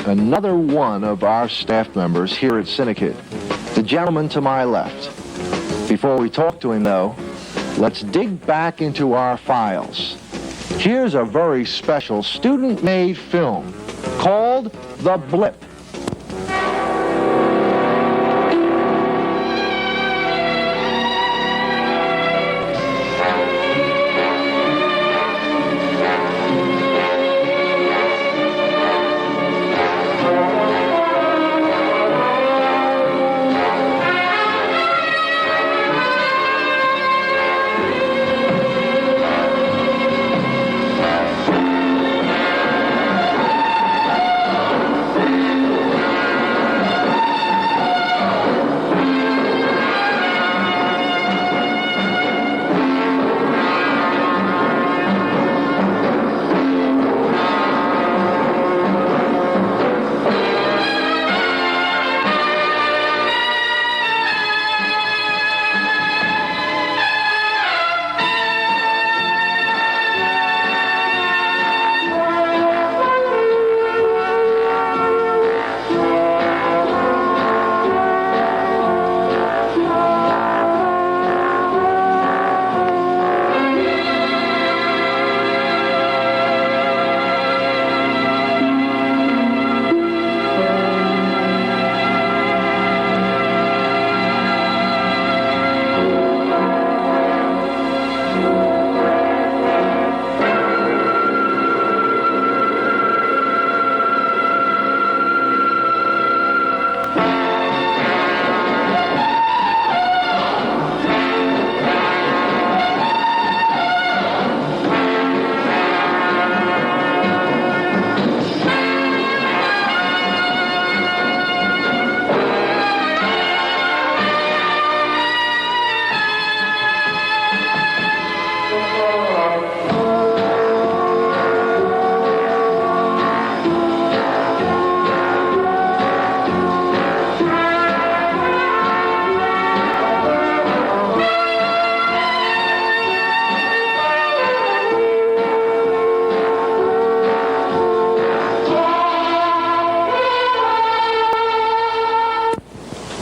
another one of our staff members here at CINEKYD, the gentleman to my left. Before we talk to him, though, let's dig back into our files. Here's a very special student-made film called The Blip.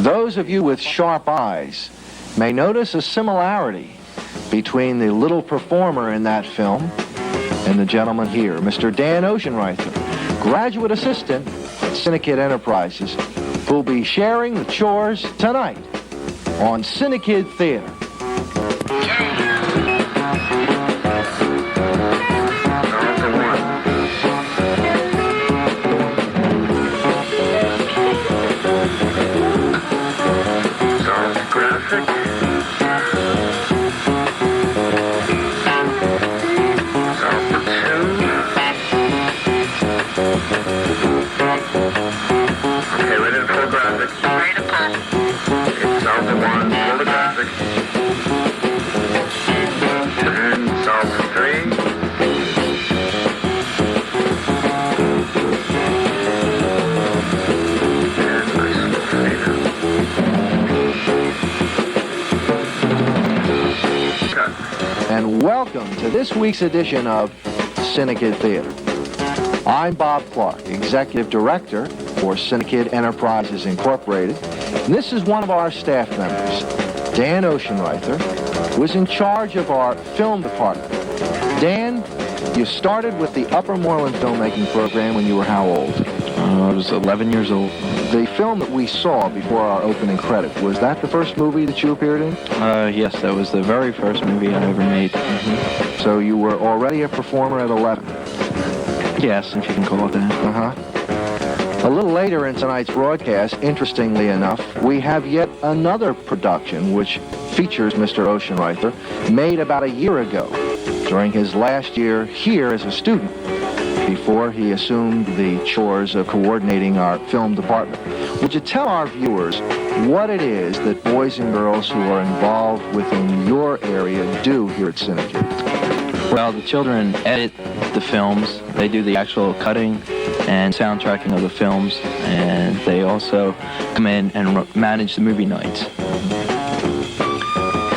Those of you with sharp eyes may notice a similarity between the little performer in that film and the gentleman here, Mr. Dan Oceanreither, graduate assistant at CINEKYD Enterprises, who'll be sharing the chores tonight on CINEKYD Theater. And welcome to this week's edition of CINEKYD Theater. I'm Bob Clark, Executive Director for CINEKYD Enterprises Incorporated. And this is one of our staff members, Dan Oceanreither, who is in charge of our film department. Dan, you started with the Upper Moreland filmmaking program when you were how old? I was 11 years old. The film that we saw before our opening credit, was that the first movie that you appeared in? Yes, that was the very first movie I ever made. Mm-hmm. So you were already a performer at 11? Yes, if you can call it that. Uh-huh. A little later in tonight's broadcast, interestingly enough, we have yet another production which features Mr. Oceanreither, made about a year ago, during his last year here as a student, before he assumed the chores of coordinating our film department. Would you tell our viewers what it is that boys and girls who are involved within your area do here at CINEKYD? Well, the children edit the films. They do the actual cutting and soundtracking of the films, and they also come in and manage the movie nights.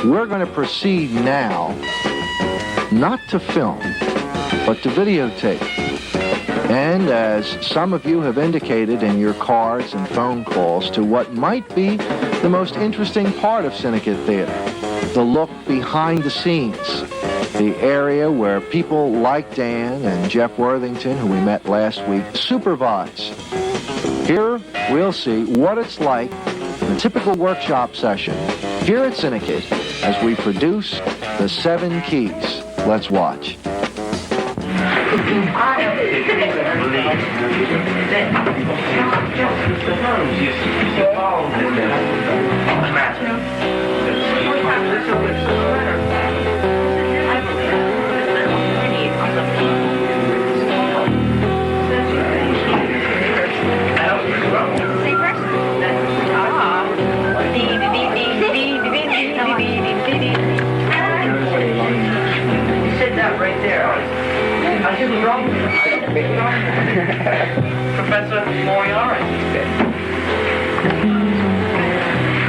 We're going to proceed now, not to film, but to videotape And as some of you have indicated in your cards and phone calls to what might be the most interesting part of CINEKYD Theater, the look behind the scenes, the area where people like Dan and Jeff Worthington, who we met last week, supervise. Here we'll see what it's like in a typical workshop session here at CINEKYD as we produce the 7 keys. Let's watch. Right there. I just wrong. Professor Moriarty.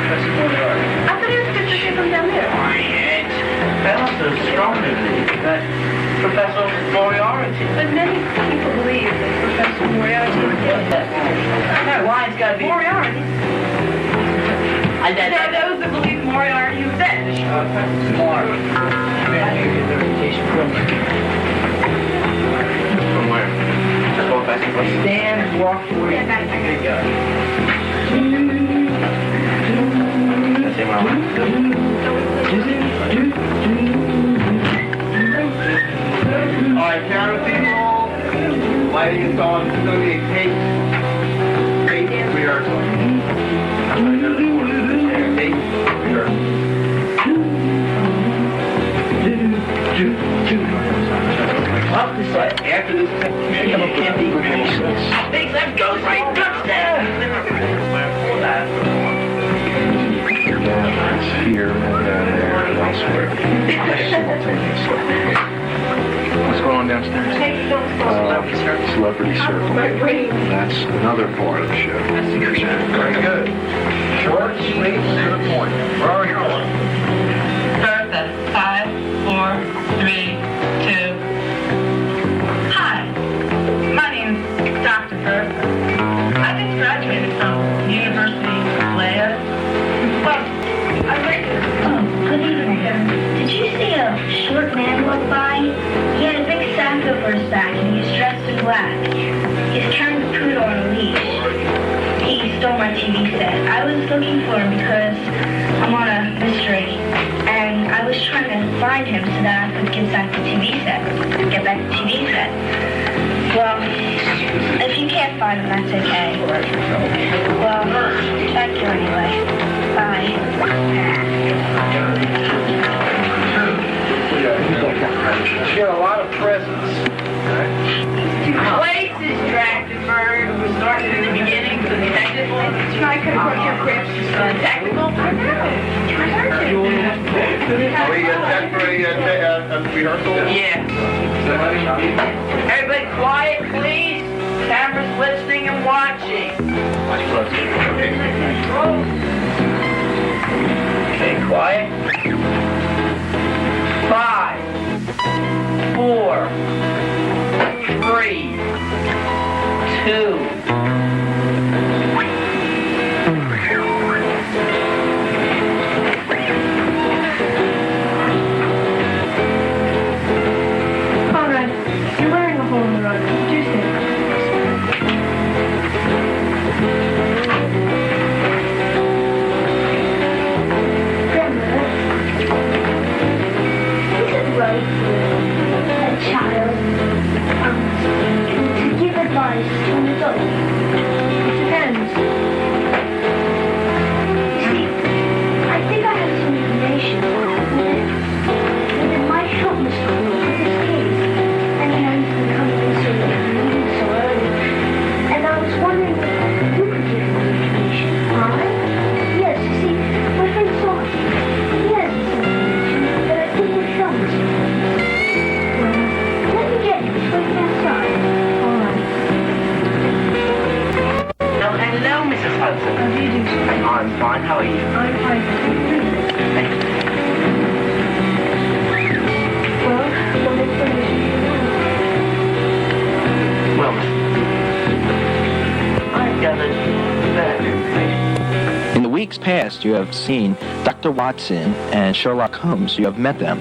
Professor Moriarty. I thought he was good to come down there. Quiet. That was stronger than Professor Moriarty. But many people believe that Professor Moriarty is dead. No, why it's got to be Moriarty. That was the belief Moriarty was dead. From where? Just walk back and forth. Stand and walk forward. Yeah, back there you go. That's it, Mama. Alright, camera people. Lighting is on. This is going to be a cake rehearsal. I'm going to go to the corner of the chair. Cake rehearsal. Up this side. After this, big left goes right up there. It's here and there and elsewhere. What's going on downstairs? Celebrity Circle. That's another part of the show. Very good. Short, sweet, to the point. Where are we going? Bertha, 5, 4, 3, 2. Hi, my name's Dr. Bertha. I just graduated from University of Leia. Well, I like it. Oh, good evening. Did you see a short man walk by? He had a big sack over his back and he was dressed in black. He's carrying a poodle on a leash. He stole my TV set. I was looking for him because I'm on a mystery. And I was trying to find him so that I could get back the TV set. Get back the TV set. Well, if you can't find him, that's okay. Well, thank you anyway. Bye. She had a lot of presents. Places, Tractenberg. We started in the beginning, so the technical. I could have put your cribs. Technical? I know. Are we set for a rehearsal? Yeah. Everybody quiet, please. Cameras listening and watching. Okay, quiet. 5, 4, 3, 2. Conrad, you're wearing a hole in the rug. Do sit. Grandmother, is it right for a child to give advice to an adult? Depends. See, I think I have some information that might help Mr. Holmes with his case. And he's been coming in so early. And I was wondering if you could give me information. I? Yes, you see, my friend saw it. He has this information that I think would help Mr. Holmes. Well, let me get you. It's waiting outside. All right. Hello, Mrs. Hudson. How do you do, sir? I'm fine. How are you? I'm fine. Well, what information do you want? Well, Mrs. weeks past, you have seen Dr. Watson and Sherlock Holmes. You have met them.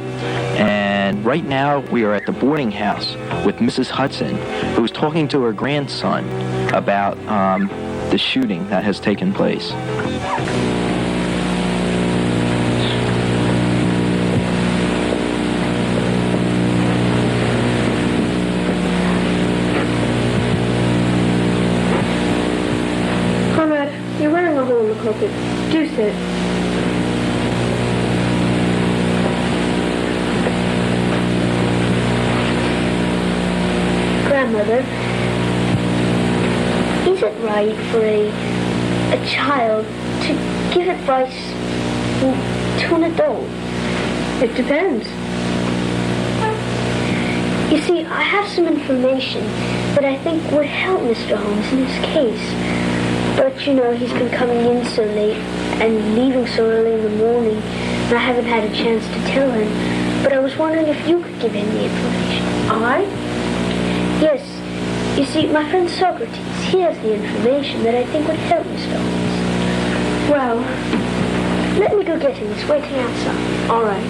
And right now, we are at the boarding house with Mrs. Hudson, who's talking to her grandson about the shooting that has taken place. You're wearing a hole in the carpet. Do sit. Grandmother, is it right for a child to give advice to an adult? It depends. You see, I have some information that I think would help Mr. Holmes in his case. But, you know, he's been coming in so late and leaving so early in the morning, and I haven't had a chance to tell him. But I was wondering if you could give him the information. I? Yes. You see, my friend Socrates, he has the information that I think would help Mr. Holmes. Well, let me go get him. He's waiting outside. All right.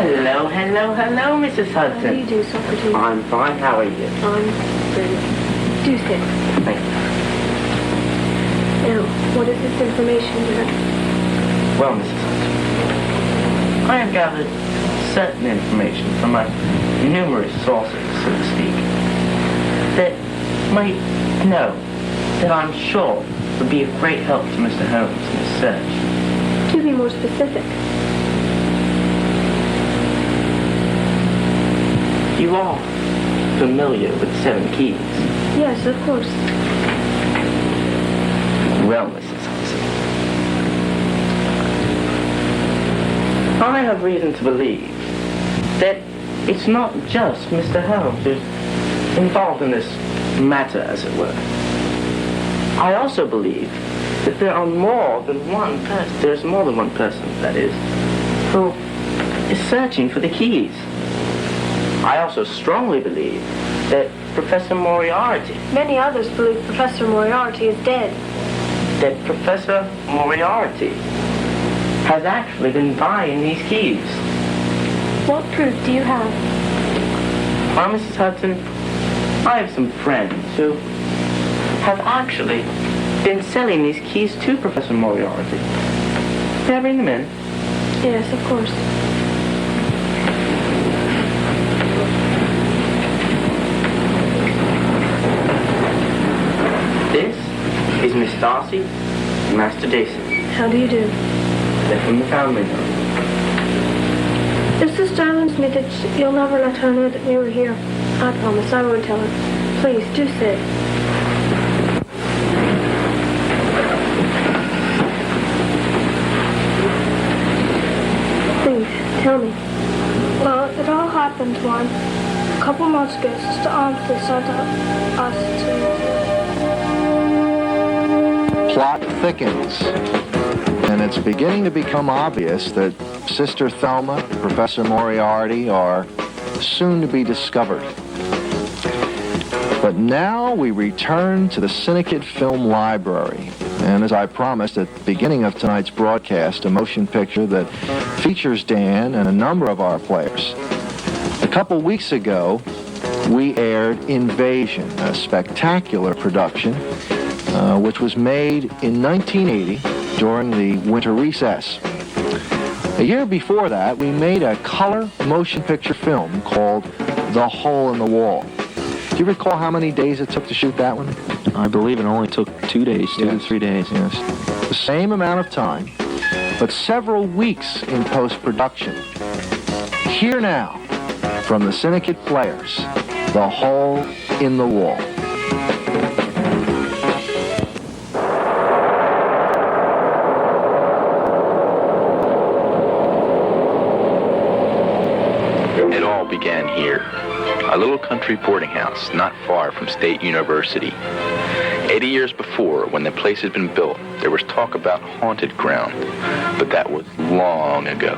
Hello, Mrs. Hudson. How do you do, Socrates? I'm fine. How are you? I'm good. Do sit. Thank you. Now, what is this information you have? Well, Mrs. Hudson, I have gathered certain information from my numerous sources, so to speak, that might know that I'm sure would be of great help to Mr. Holmes in his search. Do be more specific. You are familiar with 7 keys? Yes, of course. Well, Mrs. Hudson, I have reason to believe that it's not just Mr. Holmes who's involved in this matter, as it were. I also believe that there are more than one person, there's more than one person, that is, who is searching for the keys. I also strongly believe that Professor Moriarty... Many others believe Professor Moriarty is dead. That Professor Moriarty has actually been buying these keys. What proof do you have? Well, Mrs. Hudson, I have some friends who have actually been selling these keys to Professor Moriarty. Can I bring them in? Yes, of course. This is Miss Darcy and Master Jason. How do you do? They're from the family home. If Sister tells me that you'll never let her know that we were here, I promise I won't tell her. Please, do sit. Please, tell me. Well, it all happened when, a couple months ago, Sister Armstrong sent us to... Plot thickens, and it's beginning to become obvious that Sister Thelma and Professor Moriarty are soon to be discovered. But now we return to the CINEKYD Film Library, and as I promised at the beginning of tonight's broadcast, a motion picture that features Dan and a number of our players. A couple weeks ago, we aired Invasion, a spectacular production which was made in 1980 during the winter recess. A year before that, we made a color motion picture film called The Hole in the Wall. Do you recall how many days it took to shoot that one? I believe it only took 2 days, 2 to 3 days. Yes. The same amount of time, but several weeks in post-production. Here now, from the CINEKYD players, The Hole in the Wall. It all began here, a little country boarding house not far from State University. 80 years before, when the place had been built, there was talk about haunted ground, but that was long ago.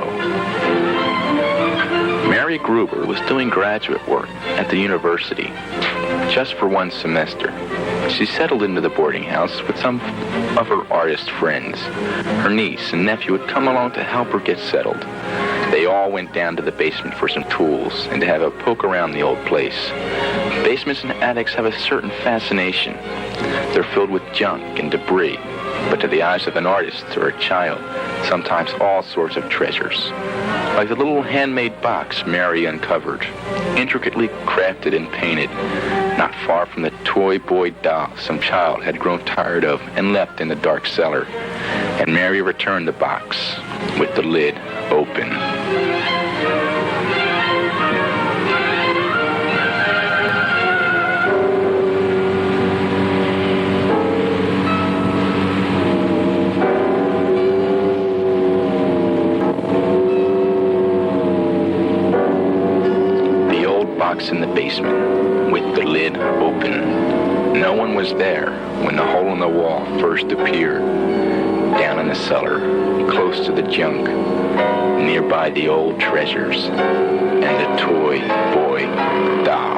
Mary Gruber was doing graduate work at the university, just for one semester. She settled into the boarding house with some of her artist friends. Her niece and nephew would come along to help her get settled. They all went down to the basement for some tools and to have a poke around the old place. Basements and attics have a certain fascination. They're filled with junk and debris, but to the eyes of an artist or a child, sometimes all sorts of treasures. Like the little handmade box Mary uncovered, intricately crafted and painted, not far from the toy boy doll some child had grown tired of and left in the dark cellar. And Mary returned the box with the lid open. In the basement with the lid open. No one was there when the hole in the wall first appeared. Down in the cellar, close to the junk, nearby the old treasures and the toy boy doll.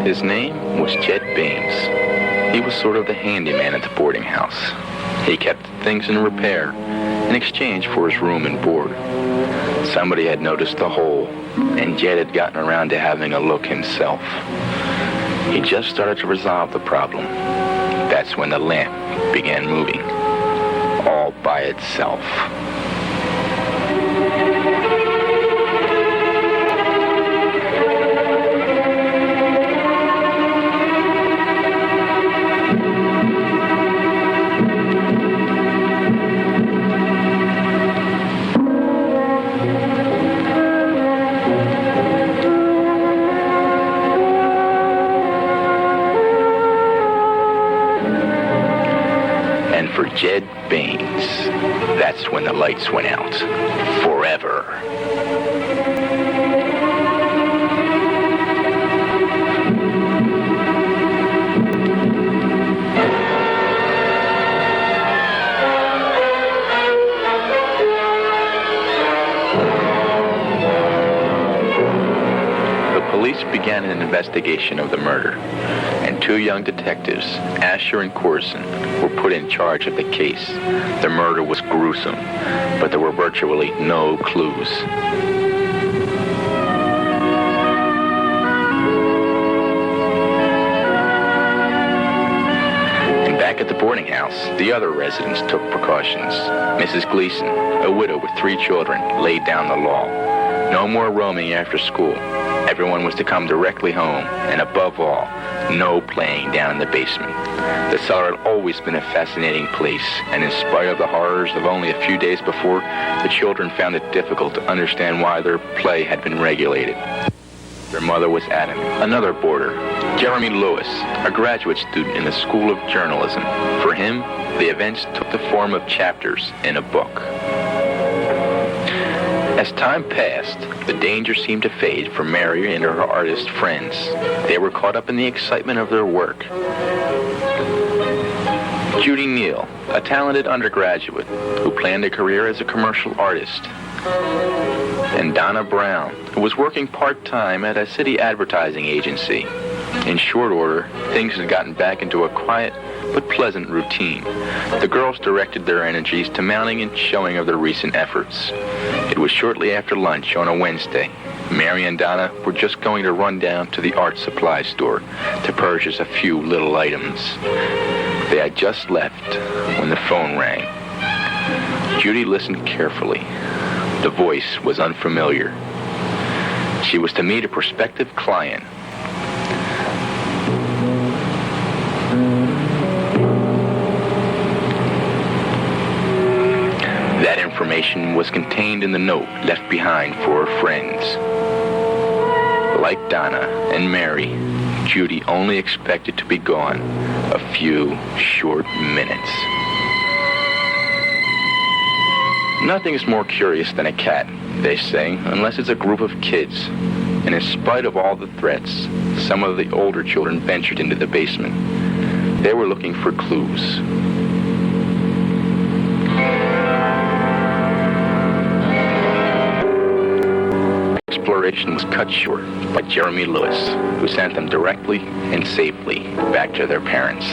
His name was Jed Baines. He was sort of the handyman at the boarding house. He kept things in repair in exchange for his room and board. Somebody had noticed the hole, and Jed had gotten around to having a look himself. He just started to resolve the problem. That's when the lamp began moving, all by itself. For Jed Baines, that's when the lights went out. Forever. The police began an investigation of the murder, and two young detectives, Asher and Corson, were put in charge of the case. The murder was gruesome, but there were virtually no clues. And back at the boarding house, house, the other residents took precautions. Mrs. Gleason, a widow with 3 children, laid down the law. No more roaming after school. Everyone was to come directly home, and above all, no playing down in the basement. The cellar had always been a fascinating place, and in spite of the horrors of only a few days before, the children found it difficult to understand why their play had been regulated. Their mother was adamant. Another boarder, Jeremy Lewis, a graduate student in the School of Journalism. For him, the events took the form of chapters in a book. As time passed, the danger seemed to fade for Mary and her artist friends. They were caught up in the excitement of their work. Judy Neal, a talented undergraduate who planned a career as a commercial artist. And Donna Brown, who was working part-time at a city advertising agency. In short order, things had gotten back into a quiet but pleasant routine. The girls directed their energies to mounting and showing of their recent efforts. It was shortly after lunch on a Wednesday. Mary and Donna were just going to run down to the art supply store to purchase a few little items. They had just left when the phone rang. Judy listened carefully. The voice was unfamiliar. She was to meet a prospective client. That information was contained in the note left behind for her friends. Like Donna and Mary, Judy only expected to be gone a few short minutes. Nothing is more curious than a cat, they say, unless it's a group of kids. And in spite of all the threats, some of the older children ventured into the basement. They were looking for clues. Exploration was cut short by Jeremy Lewis, who sent them directly and safely back to their parents.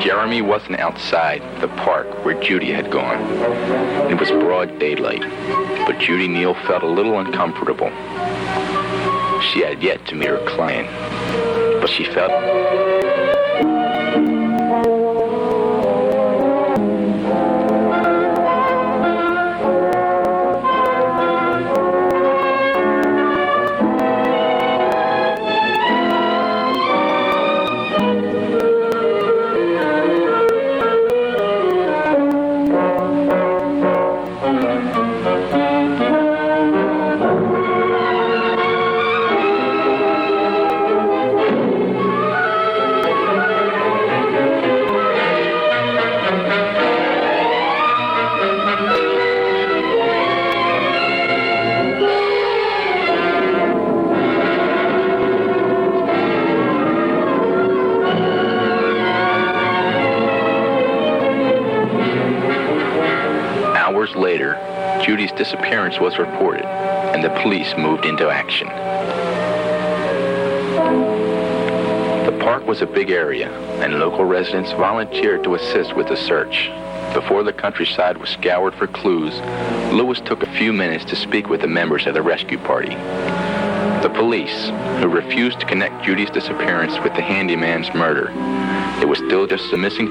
Jeremy wasn't outside the park where Judy had gone. It was broad daylight, but Judy Neal felt a little uncomfortable. She had yet to meet her client, but she felt... Later, Judy's disappearance was reported, and the police moved into action. The park was a big area, and local residents volunteered to assist with the search. Before the countryside was scoured for clues, Lewis took a few minutes to speak with the members of the rescue party. The police, who refused to connect Judy's disappearance with the handyman's murder. It was still just a missing